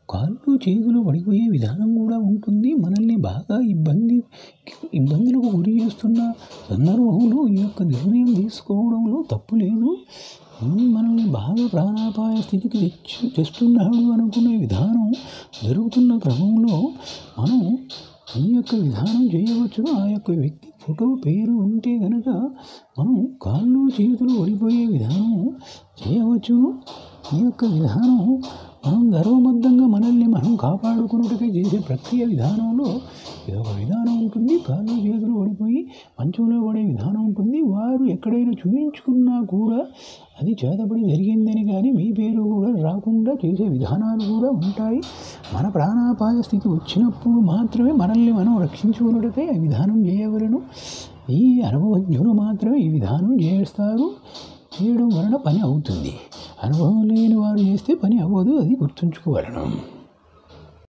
కాళ్ళు చేతులు పడిపోయే విధానం కూడా ఉంటుంది. మనల్ని బాగా ఇబ్బందులకు గురి చేస్తున్న సందర్భంలో ఈ యొక్క నిర్ణయం తీసుకోవడంలో తప్పు లేదు. మనల్ని బాగా ప్రాణాపాయ స్థితికి తెస్తున్నాడు అనుకునే విధానం జరుగుతున్న క్రమంలో మనం ఈ యొక్క విధానం చేయవచ్చు. ఆ యొక్క వ్యక్తి ఫోటో పేరు ఉంటే కనుక మనం కాళ్ళు చేతులు పడిపోయే విధానం చేయవచ్చు. ఈ యొక్క విధానం మనం గర్వబద్ధంగా మనల్ని మనం కాపాడుకున్నట్టుగా చేసే ప్రక్రియ విధానంలో ఇదొక విధానం ఉంటుంది. కాళ్ళు చేతులు పడిపోయి మంచంలో పడే విధానం ఉంటుంది. వారు ఎక్కడైనా చూపించుకున్నా కూడా అది చేతబడి జరిగిందని కానీ మీ పేరు కూడా రాకుండా చేసే విధానాలు కూడా ఉంటాయి. మన ప్రాణాపాయ స్థితి వచ్చినప్పుడు మాత్రమే మనల్ని మనం రక్షించుకున్నట్టుగా ఈ విధానం చేయవలను. ఈ అనుభవజ్ఞులు మాత్రమే ఈ విధానం చేస్తారు. చేయడం వలన పని అవుతుంది. అనుభవం లేని వారు చేస్తే పని అవ్వదు. అది గుర్తుంచుకోగలను.